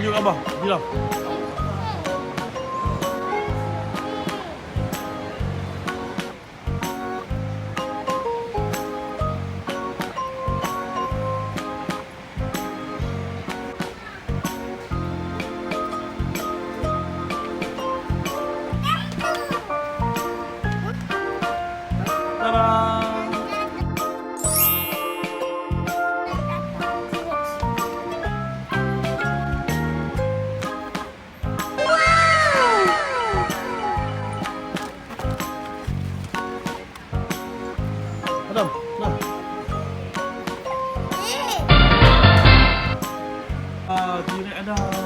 tunjuk Abah. Bilang. Adam, nah. T-Rex Adam.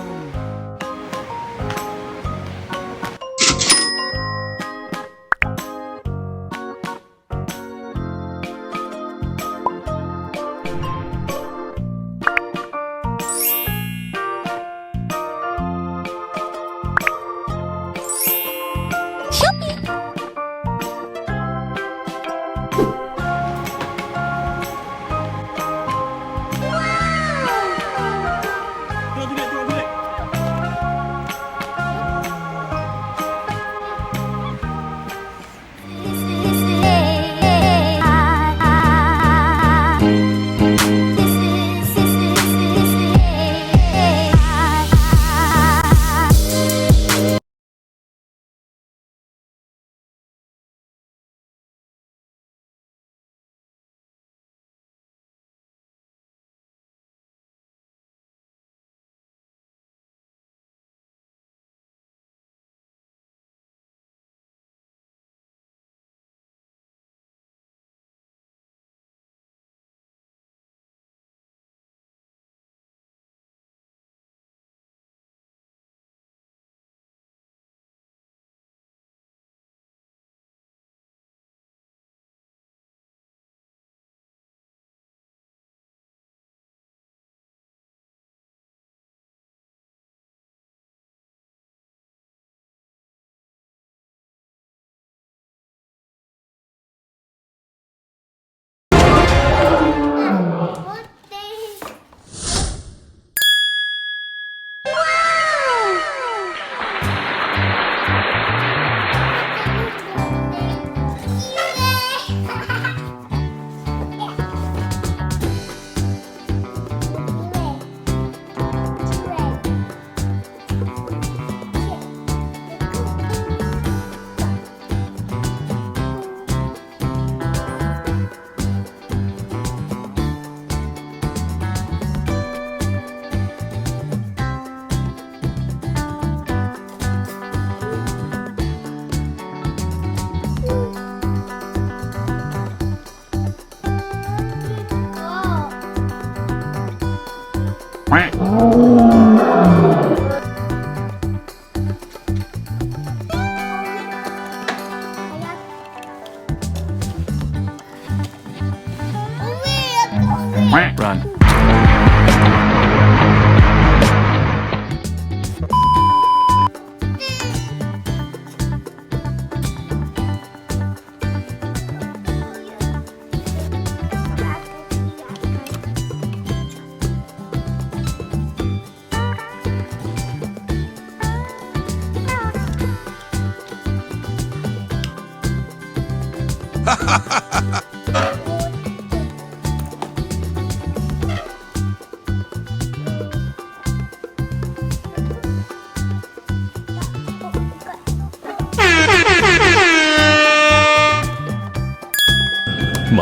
Run.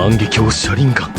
만개교 살인강.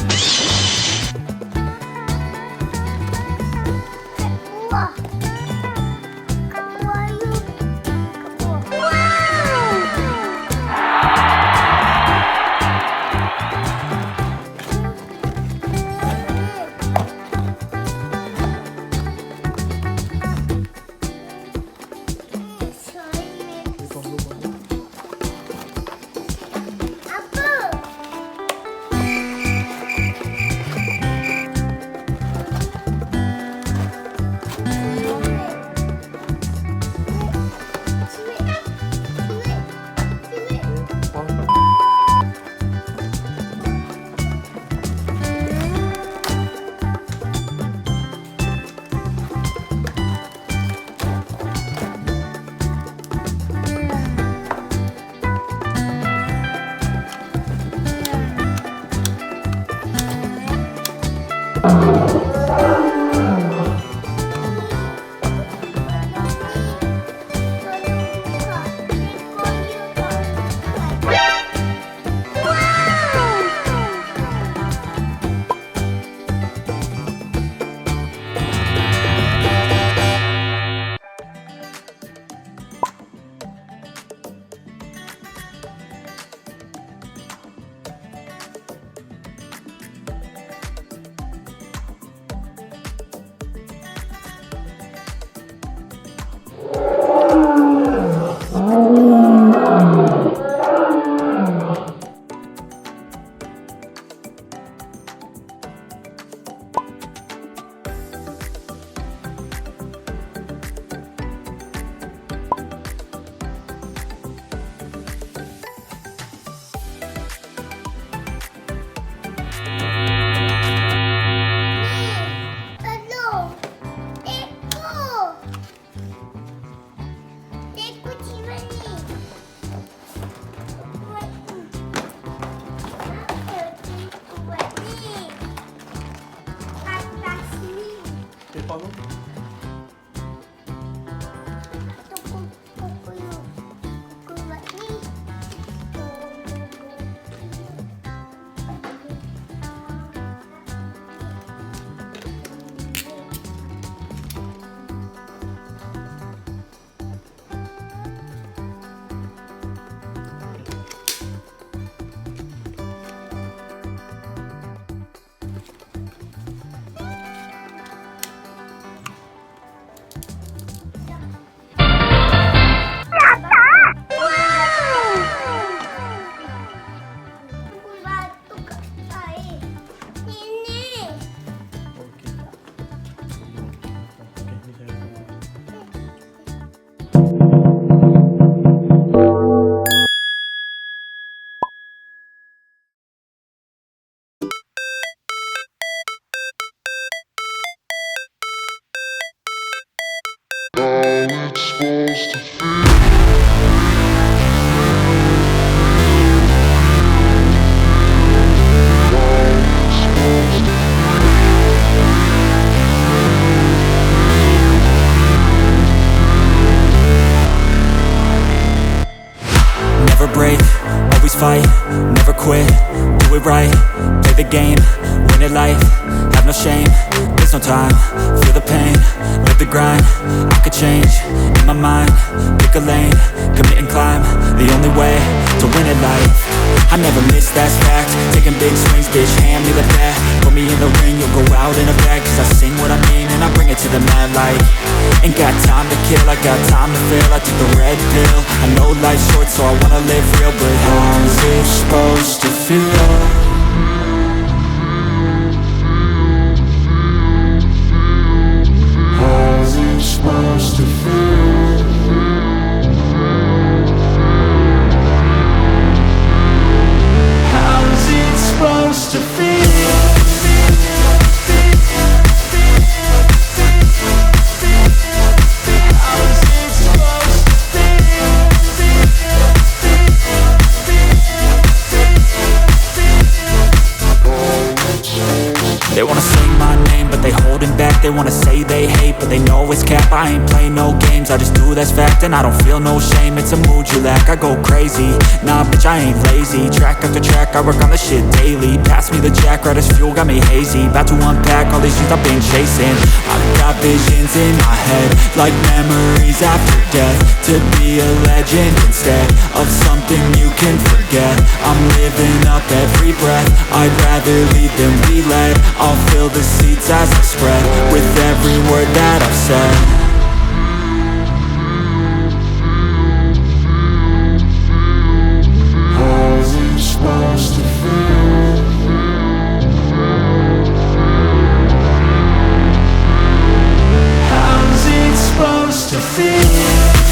Apa tu? Never break, always fight, never quit, do it right, play the game, win it life, have no shame, there's no time, feel the pain, live the grind, I could change, in my mind, pick a lane, commit and climb, the only way to win at life. I never miss, that's fact, taking big swings, bitch, hand me the bat, put me in the ring, you'll go out in a bag, cause I sing what I mean and I bring it to the mad light. Ain't got time to kill, I got time to feel, I took the red pill, I know life's short so I wanna live real, but how's it supposed to feel? How's it supposed to feel? How's it supposed to feel? They wanna say my name, but they holding back. They wanna say they hate, but they know it's cap. I ain't play no games, I just do that's fact. And I don't feel no shame, it's a mood you lack. I go crazy, nah bitch I ain't lazy. Track after track, I work on this shit daily. Pass me the jack, right as fuel, got me hazy. About to unpack all these things I've been chasing. I've got visions in my head, like memories after death. To be a legend instead of something you can forget. I'm living up every breath, I'd rather lead than be led. I'll fill the seats as I spread with every word that I've said. How's it supposed to feel? How's it supposed to feel?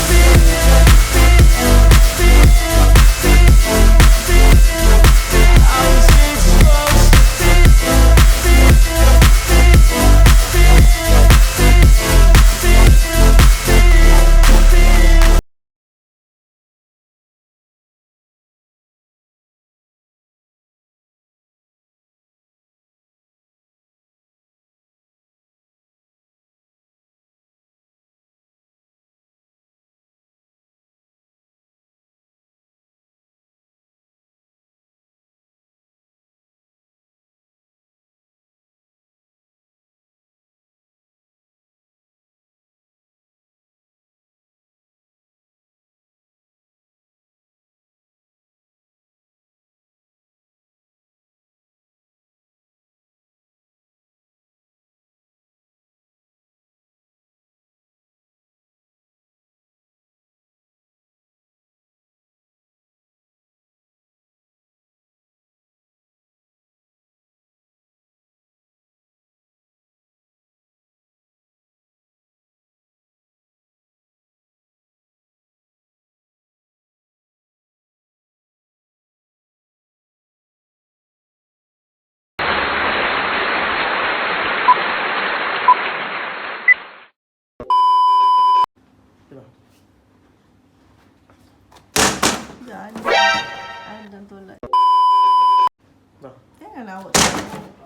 Adam tolak. Dah. Jangan lawak.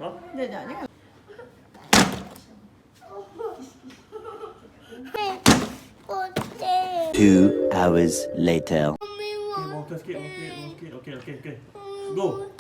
Ha? Jangan. 2 hours later. Okay, bongkar sikit. Okay. Go.